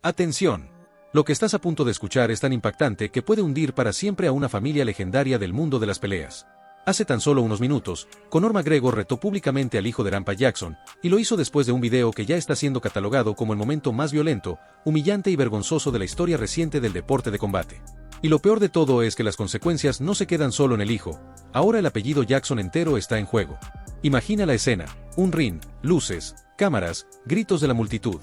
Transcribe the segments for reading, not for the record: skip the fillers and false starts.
Atención. Lo que estás a punto de escuchar es tan impactante que puede hundir para siempre a una familia legendaria del mundo de las peleas. Hace tan solo unos minutos, Conor McGregor retó públicamente al hijo de Rampage Jackson, y lo hizo después de un video que ya está siendo catalogado como el momento más violento, humillante y vergonzoso de la historia reciente del deporte de combate. Y lo peor de todo es que las consecuencias no se quedan solo en el hijo, ahora el apellido Jackson entero está en juego. Imagina la escena, un ring, luces, cámaras, gritos de la multitud.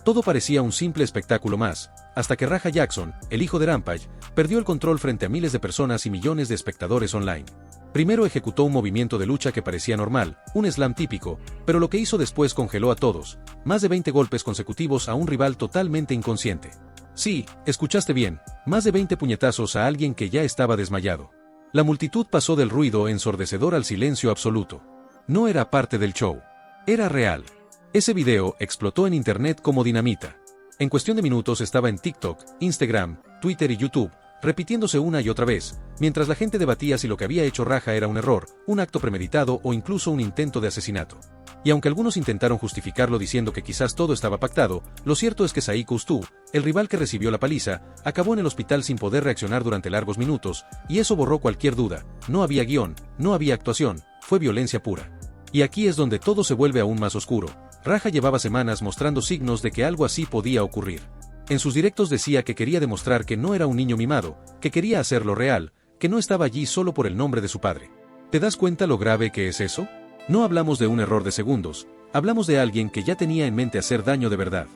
Todo parecía un simple espectáculo más, hasta que Raja Jackson, el hijo de Rampage, perdió el control frente a miles de personas y millones de espectadores online. Primero ejecutó un movimiento de lucha que parecía normal, un slam típico, pero lo que hizo después congeló a todos, más de 20 golpes consecutivos a un rival totalmente inconsciente. Sí, escuchaste bien, más de 20 puñetazos a alguien que ya estaba desmayado. La multitud pasó del ruido ensordecedor al silencio absoluto. No era parte del show. Era real. Ese video explotó en internet como dinamita. En cuestión de minutos estaba en TikTok, Instagram, Twitter y YouTube, repitiéndose una y otra vez, mientras la gente debatía si lo que había hecho Raja era un error, un acto premeditado o incluso un intento de asesinato. Y aunque algunos intentaron justificarlo diciendo que quizás todo estaba pactado, lo cierto es que Saik Koustou, el rival que recibió la paliza, acabó en el hospital sin poder reaccionar durante largos minutos, y eso borró cualquier duda. No había guión, no había actuación, fue violencia pura. Y aquí es donde todo se vuelve aún más oscuro. Raja llevaba semanas mostrando signos de que algo así podía ocurrir. En sus directos decía que quería demostrar que no era un niño mimado, que quería hacerlo real, que no estaba allí solo por el nombre de su padre. ¿Te das cuenta lo grave que es eso? No hablamos de un error de segundos, hablamos de alguien que ya tenía en mente hacer daño de verdad.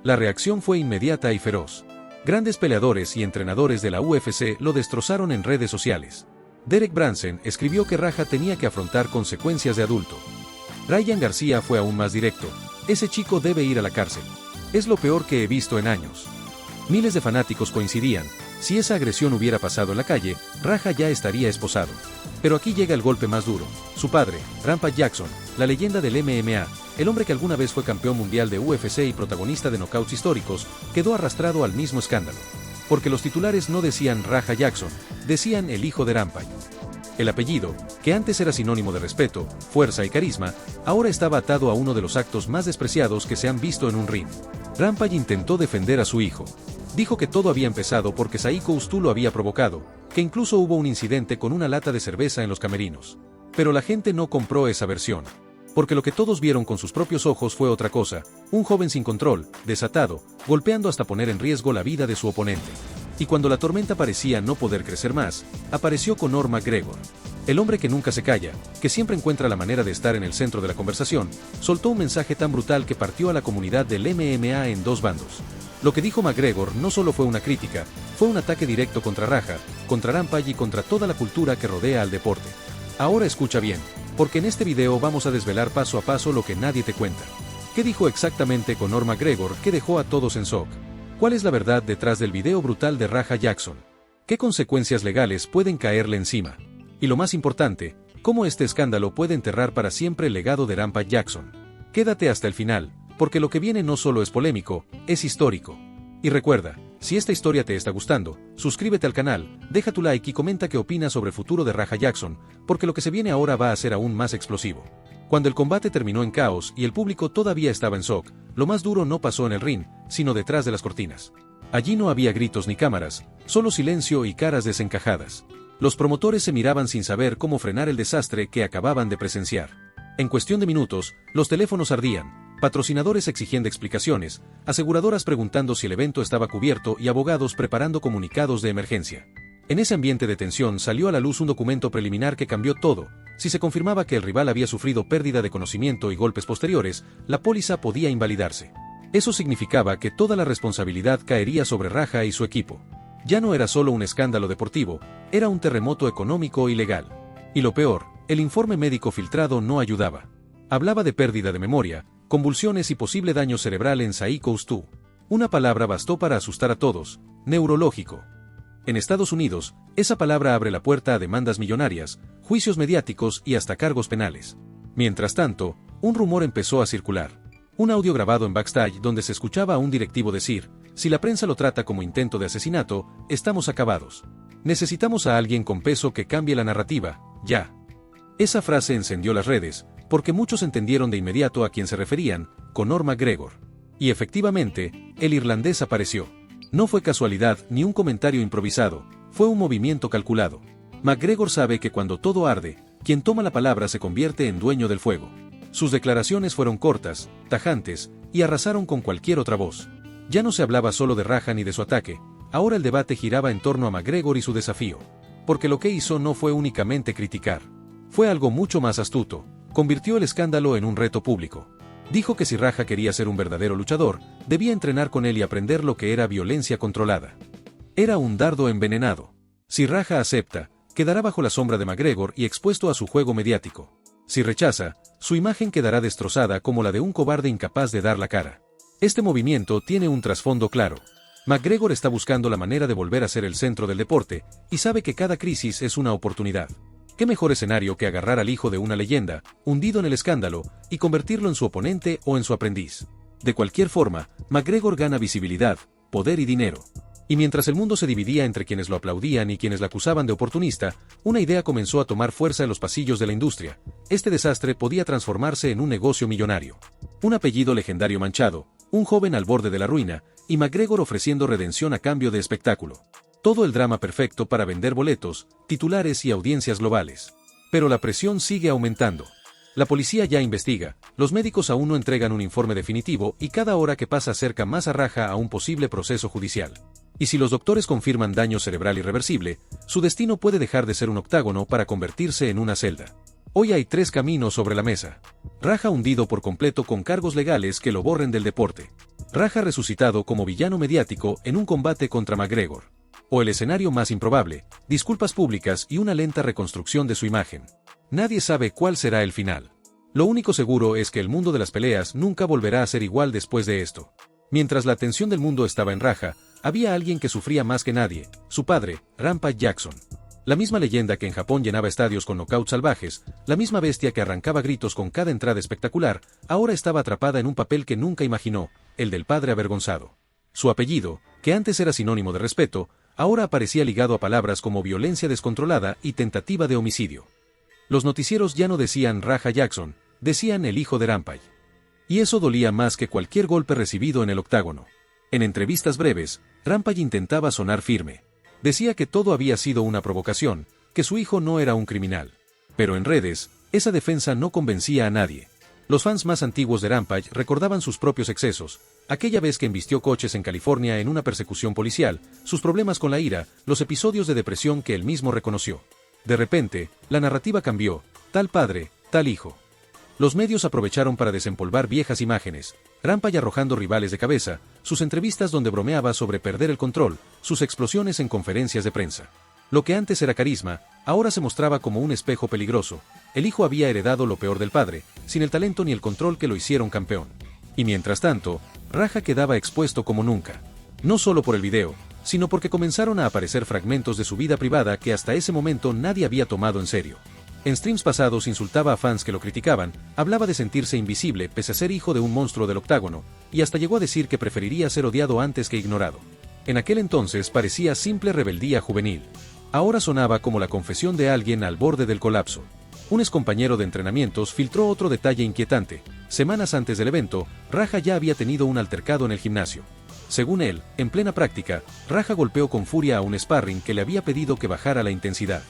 La reacción fue inmediata y feroz. Grandes peleadores y entrenadores de la UFC lo destrozaron en redes sociales. Derek Brunson escribió que Raja tenía que afrontar consecuencias de adulto. Ryan García fue aún más directo: ese chico debe ir a la cárcel. Es lo peor que he visto en años. Miles de fanáticos coincidían: si esa agresión hubiera pasado en la calle, Raja ya estaría esposado. Pero aquí llega el golpe más duro. Su padre, Rampage Jackson, la leyenda del MMA, el hombre que alguna vez fue campeón mundial de UFC y protagonista de knockouts históricos, quedó arrastrado al mismo escándalo. Porque los titulares no decían Raja Jackson, decían el hijo de Rampage. El apellido, que antes era sinónimo de respeto, fuerza y carisma, ahora estaba atado a uno de los actos más despreciados que se han visto en un ring. Rampage intentó defender a su hijo. Dijo que todo había empezado porque Saik Koustou lo había provocado, que incluso hubo un incidente con una lata de cerveza en los camerinos. Pero la gente no compró esa versión. Porque lo que todos vieron con sus propios ojos fue otra cosa: un joven sin control, desatado, golpeando hasta poner en riesgo la vida de su oponente. Y cuando la tormenta parecía no poder crecer más, apareció Conor McGregor. El hombre que nunca se calla, que siempre encuentra la manera de estar en el centro de la conversación, soltó un mensaje tan brutal que partió a la comunidad del MMA en dos bandos. Lo que dijo McGregor no solo fue una crítica, fue un ataque directo contra Raja, contra Rampage y contra toda la cultura que rodea al deporte. Ahora escucha bien, porque en este video vamos a desvelar paso a paso lo que nadie te cuenta. ¿Qué dijo exactamente Conor McGregor que dejó a todos en shock? ¿Cuál es la verdad detrás del video brutal de Raja Jackson? ¿Qué consecuencias legales pueden caerle encima? Y lo más importante, ¿cómo este escándalo puede enterrar para siempre el legado de Rampage Jackson? Quédate hasta el final, porque lo que viene no solo es polémico, es histórico. Y recuerda, si esta historia te está gustando, suscríbete al canal, deja tu like y comenta qué opinas sobre el futuro de Raja Jackson, porque lo que se viene ahora va a ser aún más explosivo. Cuando el combate terminó en caos y el público todavía estaba en shock, lo más duro no pasó en el ring, sino detrás de las cortinas. Allí no había gritos ni cámaras, solo silencio y caras desencajadas. Los promotores se miraban sin saber cómo frenar el desastre que acababan de presenciar. En cuestión de minutos, los teléfonos ardían, patrocinadores exigiendo explicaciones, aseguradoras preguntando si el evento estaba cubierto y abogados preparando comunicados de emergencia. En ese ambiente de tensión salió a la luz un documento preliminar que cambió todo. Si se confirmaba que el rival había sufrido pérdida de conocimiento y golpes posteriores, la póliza podía invalidarse. Eso significaba que toda la responsabilidad caería sobre Raja y su equipo. Ya no era solo un escándalo deportivo, era un terremoto económico y legal. Y lo peor, el informe médico filtrado no ayudaba. Hablaba de pérdida de memoria, convulsiones y posible daño cerebral en Saik Koustou. Una palabra bastó para asustar a todos: neurológico. En Estados Unidos, esa palabra abre la puerta a demandas millonarias, juicios mediáticos y hasta cargos penales. Mientras tanto, un rumor empezó a circular. Un audio grabado en backstage donde se escuchaba a un directivo decir: si la prensa lo trata como intento de asesinato, estamos acabados. Necesitamos a alguien con peso que cambie la narrativa, ya. Esa frase encendió las redes, porque muchos entendieron de inmediato a quién se referían: Conor McGregor. Y efectivamente, el irlandés apareció. No fue casualidad ni un comentario improvisado, fue un movimiento calculado. McGregor sabe que cuando todo arde, quien toma la palabra se convierte en dueño del fuego. Sus declaraciones fueron cortas, tajantes, y arrasaron con cualquier otra voz. Ya no se hablaba solo de Raja ni de su ataque, ahora el debate giraba en torno a McGregor y su desafío. Porque lo que hizo no fue únicamente criticar. Fue algo mucho más astuto, convirtió el escándalo en un reto público. Dijo que si Raja quería ser un verdadero luchador, debía entrenar con él y aprender lo que era violencia controlada. Era un dardo envenenado. Si Raja acepta, quedará bajo la sombra de McGregor y expuesto a su juego mediático. Si rechaza, su imagen quedará destrozada como la de un cobarde incapaz de dar la cara. Este movimiento tiene un trasfondo claro. McGregor está buscando la manera de volver a ser el centro del deporte, y sabe que cada crisis es una oportunidad. ¿Qué mejor escenario que agarrar al hijo de una leyenda, hundido en el escándalo, y convertirlo en su oponente o en su aprendiz? De cualquier forma, McGregor gana visibilidad, poder y dinero. Y mientras el mundo se dividía entre quienes lo aplaudían y quienes la acusaban de oportunista, una idea comenzó a tomar fuerza en los pasillos de la industria. Este desastre podía transformarse en un negocio millonario. Un apellido legendario manchado, un joven al borde de la ruina, y McGregor ofreciendo redención a cambio de espectáculo. Todo el drama perfecto para vender boletos, titulares y audiencias globales. Pero la presión sigue aumentando. La policía ya investiga, los médicos aún no entregan un informe definitivo y cada hora que pasa acerca más a Raja a un posible proceso judicial. Y si los doctores confirman daño cerebral irreversible, su destino puede dejar de ser un octágono para convertirse en una celda. Hoy hay 3 caminos sobre la mesa. Raja hundido por completo con cargos legales que lo borren del deporte. Raja resucitado como villano mediático en un combate contra McGregor. O el escenario más improbable, disculpas públicas y una lenta reconstrucción de su imagen. Nadie sabe cuál será el final. Lo único seguro es que el mundo de las peleas nunca volverá a ser igual después de esto. Mientras la atención del mundo estaba en Raja, había alguien que sufría más que nadie, su padre, Rampage Jackson. La misma leyenda que en Japón llenaba estadios con knockouts salvajes, la misma bestia que arrancaba gritos con cada entrada espectacular, ahora estaba atrapada en un papel que nunca imaginó, el del padre avergonzado. Su apellido, que antes era sinónimo de respeto, ahora aparecía ligado a palabras como violencia descontrolada y tentativa de homicidio. Los noticieros ya no decían Raja Jackson, decían el hijo de Rampage. Y eso dolía más que cualquier golpe recibido en el octágono. En entrevistas breves, Rampage intentaba sonar firme. Decía que todo había sido una provocación, que su hijo no era un criminal. Pero en redes, esa defensa no convencía a nadie. Los fans más antiguos de Rampage recordaban sus propios excesos, aquella vez que embistió coches en California en una persecución policial, sus problemas con la ira, los episodios de depresión que él mismo reconoció. De repente, la narrativa cambió, tal padre, tal hijo. Los medios aprovecharon para desempolvar viejas imágenes, Rampage arrojando rivales de cabeza, sus entrevistas donde bromeaba sobre perder el control, sus explosiones en conferencias de prensa. Lo que antes era carisma, ahora se mostraba como un espejo peligroso. El hijo había heredado lo peor del padre, sin el talento ni el control que lo hicieron campeón. Y mientras tanto, Raja quedaba expuesto como nunca. No solo por el video, sino porque comenzaron a aparecer fragmentos de su vida privada que hasta ese momento nadie había tomado en serio. En streams pasados insultaba a fans que lo criticaban, hablaba de sentirse invisible pese a ser hijo de un monstruo del octágono, y hasta llegó a decir que preferiría ser odiado antes que ignorado. En aquel entonces parecía simple rebeldía juvenil. Ahora sonaba como la confesión de alguien al borde del colapso. Un excompañero de entrenamientos filtró otro detalle inquietante. Semanas antes del evento, Raja ya había tenido un altercado en el gimnasio. Según él, en plena práctica, Raja golpeó con furia a un sparring que le había pedido que bajara la intensidad.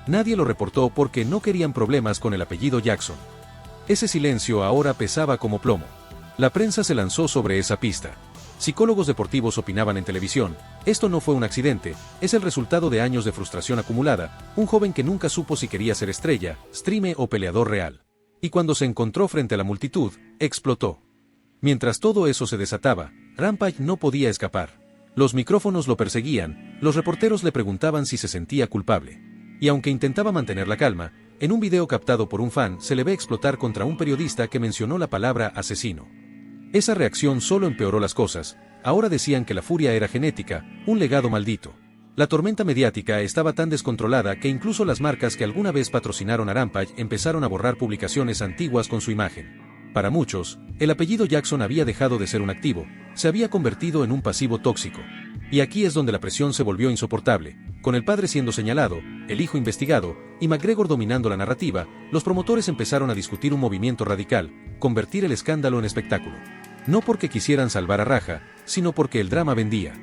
Nadie lo reportó porque no querían problemas con el apellido Jackson. Ese silencio ahora pesaba como plomo. La prensa se lanzó sobre esa pista. Psicólogos deportivos opinaban en televisión, esto no fue un accidente, es el resultado de años de frustración acumulada, un joven que nunca supo si quería ser estrella, streamer o peleador real. Y cuando se encontró frente a la multitud, explotó. Mientras todo eso se desataba, Rampage no podía escapar. Los micrófonos lo perseguían, los reporteros le preguntaban si se sentía culpable. Y aunque intentaba mantener la calma, en un video captado por un fan se le ve explotar contra un periodista que mencionó la palabra asesino. Esa reacción solo empeoró las cosas, ahora decían que la furia era genética, un legado maldito. La tormenta mediática estaba tan descontrolada que incluso las marcas que alguna vez patrocinaron a Rampage empezaron a borrar publicaciones antiguas con su imagen. Para muchos, el apellido Jackson había dejado de ser un activo, se había convertido en un pasivo tóxico. Y aquí es donde la presión se volvió insoportable. Con el padre siendo señalado, el hijo investigado, y McGregor dominando la narrativa, los promotores empezaron a discutir un movimiento radical, convertir el escándalo en espectáculo. No porque quisieran salvar a Raja, sino porque el drama vendía.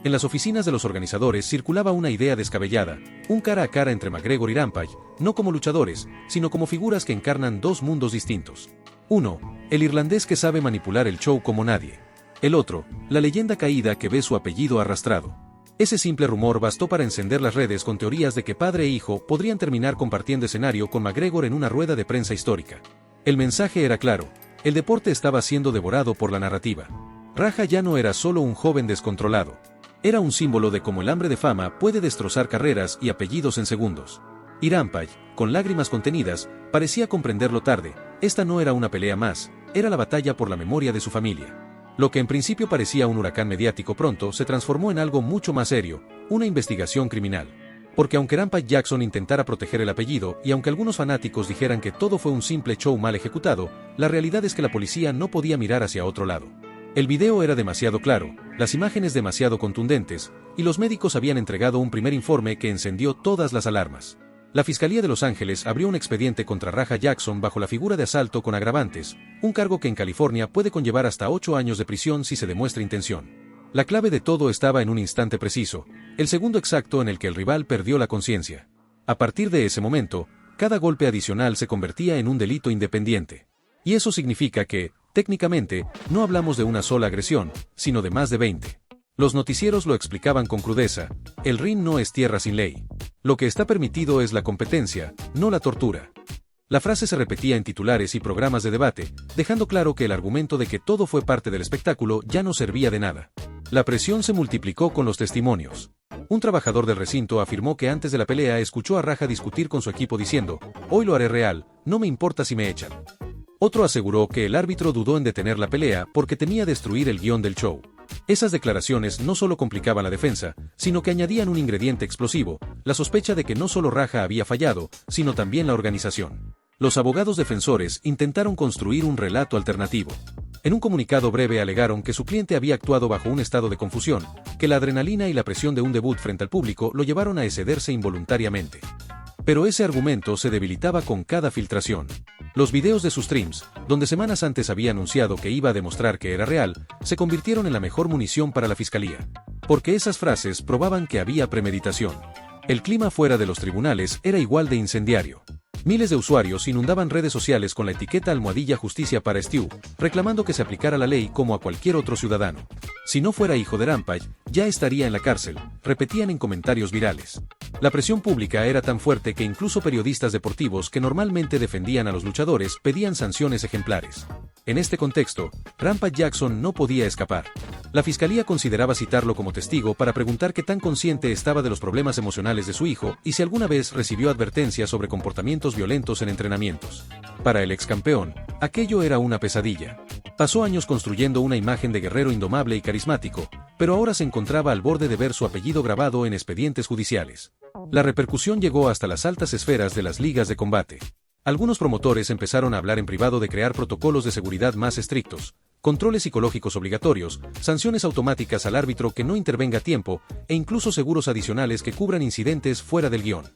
En las oficinas de los organizadores circulaba una idea descabellada, un cara a cara entre McGregor y Rampage, no como luchadores, sino como figuras que encarnan dos mundos distintos. Uno, el irlandés que sabe manipular el show como nadie. El otro, la leyenda caída que ve su apellido arrastrado. Ese simple rumor bastó para encender las redes con teorías de que padre e hijo podrían terminar compartiendo escenario con McGregor en una rueda de prensa histórica. El mensaje era claro, el deporte estaba siendo devorado por la narrativa. Raja ya no era solo un joven descontrolado. Era un símbolo de cómo el hambre de fama puede destrozar carreras y apellidos en segundos. Y Rampage, con lágrimas contenidas, parecía comprenderlo tarde, esta no era una pelea más, era la batalla por la memoria de su familia. Lo que en principio parecía un huracán mediático pronto se transformó en algo mucho más serio, una investigación criminal. Porque aunque Rampage Jackson intentara proteger el apellido y aunque algunos fanáticos dijeran que todo fue un simple show mal ejecutado, la realidad es que la policía no podía mirar hacia otro lado. El video era demasiado claro, las imágenes demasiado contundentes, y los médicos habían entregado un primer informe que encendió todas las alarmas. La Fiscalía de Los Ángeles abrió un expediente contra Raja Jackson bajo la figura de asalto con agravantes, un cargo que en California puede conllevar hasta 8 años de prisión si se demuestra intención. La clave de todo estaba en un instante preciso, el segundo exacto en el que el rival perdió la conciencia. A partir de ese momento, cada golpe adicional se convertía en un delito independiente. Y eso significa que, técnicamente, no hablamos de una sola agresión, sino de más de 20. Los noticieros lo explicaban con crudeza, el ring no es tierra sin ley. Lo que está permitido es la competencia, no la tortura. La frase se repetía en titulares y programas de debate, dejando claro que el argumento de que todo fue parte del espectáculo ya no servía de nada. La presión se multiplicó con los testimonios. Un trabajador del recinto afirmó que antes de la pelea escuchó a Raja discutir con su equipo diciendo, «Hoy lo haré real, no me importa si me echan». Otro aseguró que el árbitro dudó en detener la pelea porque temía destruir el guión del show. Esas declaraciones no solo complicaban la defensa, sino que añadían un ingrediente explosivo, la sospecha de que no solo Raja había fallado, sino también la organización. Los abogados defensores intentaron construir un relato alternativo. En un comunicado breve alegaron que su cliente había actuado bajo un estado de confusión, que la adrenalina y la presión de un debut frente al público lo llevaron a excederse involuntariamente. Pero ese argumento se debilitaba con cada filtración. Los videos de sus streams, donde semanas antes había anunciado que iba a demostrar que era real, se convirtieron en la mejor munición para la fiscalía. Porque esas frases probaban que había premeditación. El clima fuera de los tribunales era igual de incendiario. Miles de usuarios inundaban redes sociales con la etiqueta #Justicia para Stu, reclamando que se aplicara la ley como a cualquier otro ciudadano. Si no fuera hijo de Rampage, ya estaría en la cárcel, repetían en comentarios virales. La presión pública era tan fuerte que incluso periodistas deportivos que normalmente defendían a los luchadores pedían sanciones ejemplares. En este contexto, Rampage Jackson no podía escapar. La fiscalía consideraba citarlo como testigo para preguntar qué tan consciente estaba de los problemas emocionales de su hijo y si alguna vez recibió advertencias sobre comportamientos violentos en entrenamientos. Para el ex campeón, aquello era una pesadilla. Pasó años construyendo una imagen de guerrero indomable y carismático, pero ahora se encontraba al borde de ver su apellido grabado en expedientes judiciales. La repercusión llegó hasta las altas esferas de las ligas de combate. Algunos promotores empezaron a hablar en privado de crear protocolos de seguridad más estrictos, controles psicológicos obligatorios, sanciones automáticas al árbitro que no intervenga a tiempo, e incluso seguros adicionales que cubran incidentes fuera del guión.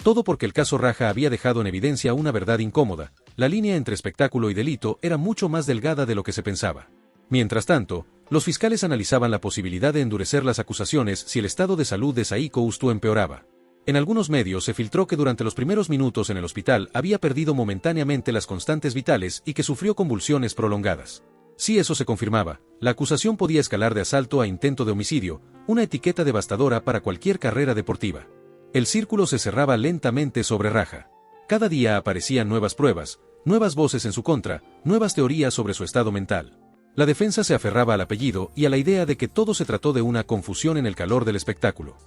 Todo porque el caso Raja había dejado en evidencia una verdad incómoda, la línea entre espectáculo y delito era mucho más delgada de lo que se pensaba. Mientras tanto, los fiscales analizaban la posibilidad de endurecer las acusaciones si el estado de salud de Saiko Ustu empeoraba. En algunos medios se filtró que durante los primeros minutos en el hospital había perdido momentáneamente las constantes vitales y que sufrió convulsiones prolongadas. Si eso se confirmaba, la acusación podía escalar de asalto a intento de homicidio, una etiqueta devastadora para cualquier carrera deportiva. El círculo se cerraba lentamente sobre Raja. Cada día aparecían nuevas pruebas, nuevas voces en su contra, nuevas teorías sobre su estado mental. La defensa se aferraba al apellido y a la idea de que todo se trató de una confusión en el calor del espectáculo.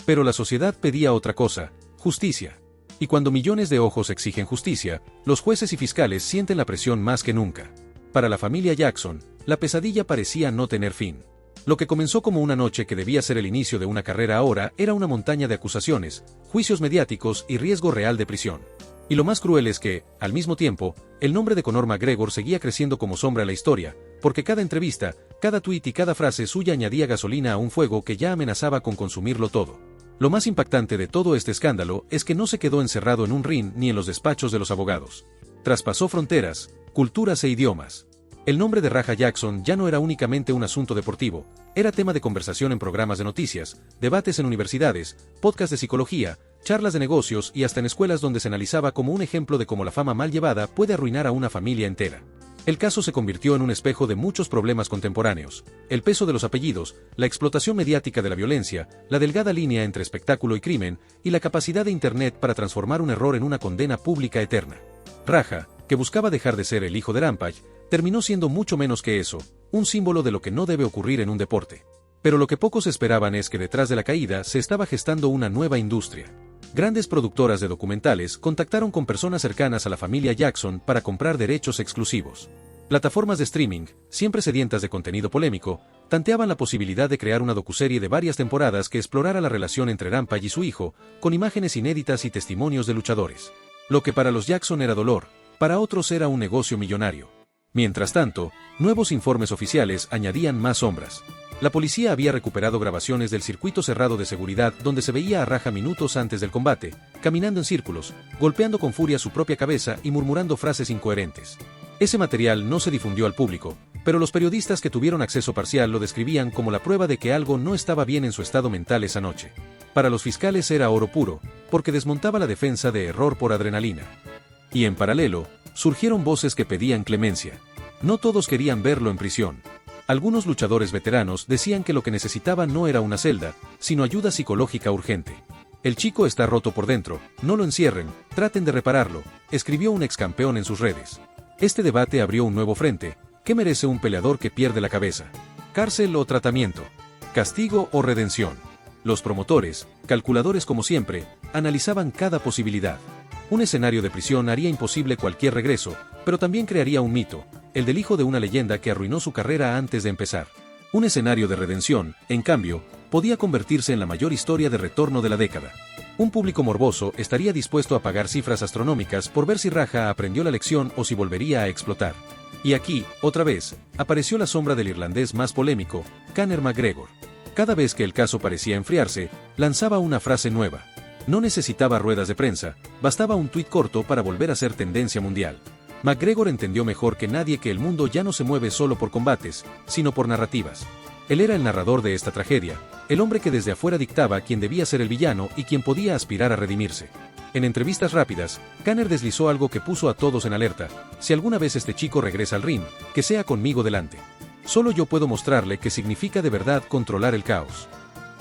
Pero la sociedad pedía otra cosa, justicia. Y cuando millones de ojos exigen justicia, los jueces y fiscales sienten la presión más que nunca. Para la familia Jackson, la pesadilla parecía no tener fin. Lo que comenzó como una noche que debía ser el inicio de una carrera ahora era una montaña de acusaciones, juicios mediáticos y riesgo real de prisión. Y lo más cruel es que, al mismo tiempo, el nombre de Conor McGregor seguía creciendo como sombra en la historia, porque cada entrevista, cada tuit y cada frase suya añadía gasolina a un fuego que ya amenazaba con consumirlo todo. Lo más impactante de todo este escándalo es que no se quedó encerrado en un ring ni en los despachos de los abogados. Traspasó fronteras, culturas e idiomas. El nombre de Raja Jackson ya no era únicamente un asunto deportivo, era tema de conversación en programas de noticias, debates en universidades, podcasts de psicología, charlas de negocios y hasta en escuelas donde se analizaba como un ejemplo de cómo la fama mal llevada puede arruinar a una familia entera. El caso se convirtió en un espejo de muchos problemas contemporáneos: el peso de los apellidos, la explotación mediática de la violencia, la delgada línea entre espectáculo y crimen, y la capacidad de Internet para transformar un error en una condena pública eterna. Raja, que buscaba dejar de ser el hijo de Rampage, terminó siendo mucho menos que eso, un símbolo de lo que no debe ocurrir en un deporte. Pero lo que pocos esperaban es que detrás de la caída se estaba gestando una nueva industria. Grandes productoras de documentales contactaron con personas cercanas a la familia Jackson para comprar derechos exclusivos. Plataformas de streaming, siempre sedientas de contenido polémico, tanteaban la posibilidad de crear una docuserie de varias temporadas que explorara la relación entre Rampage y su hijo, con imágenes inéditas y testimonios de luchadores. Lo que para los Jackson era dolor, para otros era un negocio millonario. Mientras tanto, nuevos informes oficiales añadían más sombras. La policía había recuperado grabaciones del circuito cerrado de seguridad donde se veía a Raja minutos antes del combate, caminando en círculos, golpeando con furia su propia cabeza y murmurando frases incoherentes. Ese material no se difundió al público, pero los periodistas que tuvieron acceso parcial lo describían como la prueba de que algo no estaba bien en su estado mental esa noche. Para los fiscales era oro puro, porque desmontaba la defensa de error por adrenalina. Y en paralelo, surgieron voces que pedían clemencia. No todos querían verlo en prisión. Algunos luchadores veteranos decían que lo que necesitaba no era una celda, sino ayuda psicológica urgente. El chico está roto por dentro, no lo encierren, traten de repararlo, escribió un excampeón en sus redes. Este debate abrió un nuevo frente: ¿qué merece un peleador que pierde la cabeza? ¿Cárcel o tratamiento? ¿Castigo o redención? Los promotores, calculadores como siempre, analizaban cada posibilidad. Un escenario de prisión haría imposible cualquier regreso, pero también crearía un mito, el del hijo de una leyenda que arruinó su carrera antes de empezar. Un escenario de redención, en cambio, podía convertirse en la mayor historia de retorno de la década. Un público morboso estaría dispuesto a pagar cifras astronómicas por ver si Raja aprendió la lección o si volvería a explotar. Y aquí, otra vez, apareció la sombra del irlandés más polémico, Conor McGregor. Cada vez que el caso parecía enfriarse, lanzaba una frase nueva. No necesitaba ruedas de prensa, bastaba un tuit corto para volver a ser tendencia mundial. McGregor entendió mejor que nadie que el mundo ya no se mueve solo por combates, sino por narrativas. Él era el narrador de esta tragedia, el hombre que desde afuera dictaba quién debía ser el villano y quién podía aspirar a redimirse. En entrevistas rápidas, Conor deslizó algo que puso a todos en alerta: si alguna vez este chico regresa al ring, que sea conmigo delante. Solo yo puedo mostrarle qué significa de verdad controlar el caos.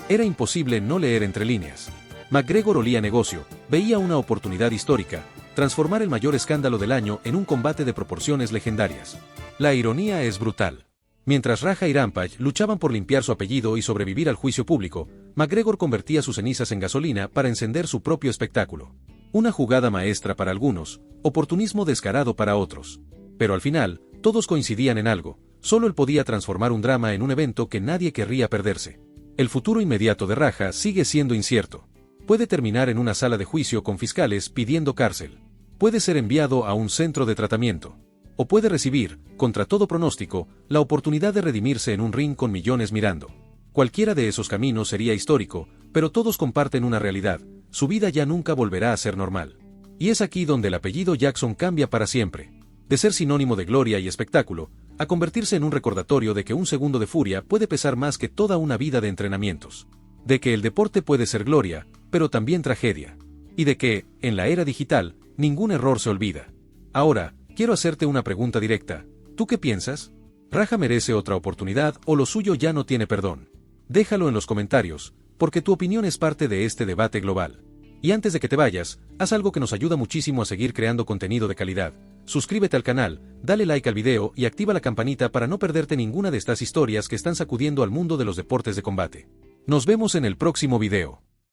Era imposible no leer entre líneas. McGregor olía negocio, veía una oportunidad histórica: transformar el mayor escándalo del año en un combate de proporciones legendarias. La ironía es brutal. Mientras Raja y Rampage luchaban por limpiar su apellido y sobrevivir al juicio público, McGregor convertía sus cenizas en gasolina para encender su propio espectáculo. Una jugada maestra para algunos, oportunismo descarado para otros. Pero al final, todos coincidían en algo: solo él podía transformar un drama en un evento que nadie querría perderse. El futuro inmediato de Raja sigue siendo incierto. Puede terminar en una sala de juicio con fiscales pidiendo cárcel. Puede ser enviado a un centro de tratamiento. O puede recibir, contra todo pronóstico, la oportunidad de redimirse en un ring con millones mirando. Cualquiera de esos caminos sería histórico, pero todos comparten una realidad: su vida ya nunca volverá a ser normal. Y es aquí donde el apellido Jackson cambia para siempre. De ser sinónimo de gloria y espectáculo, a convertirse en un recordatorio de que un segundo de furia puede pesar más que toda una vida de entrenamientos. De que el deporte puede ser gloria, pero también tragedia. Y de que, en la era digital, ningún error se olvida. Ahora, quiero hacerte una pregunta directa: ¿tú qué piensas? ¿Raja merece otra oportunidad o lo suyo ya no tiene perdón? Déjalo en los comentarios, porque tu opinión es parte de este debate global. Y antes de que te vayas, haz algo que nos ayuda muchísimo a seguir creando contenido de calidad. Suscríbete al canal, dale like al video y activa la campanita para no perderte ninguna de estas historias que están sacudiendo al mundo de los deportes de combate. Nos vemos en el próximo video.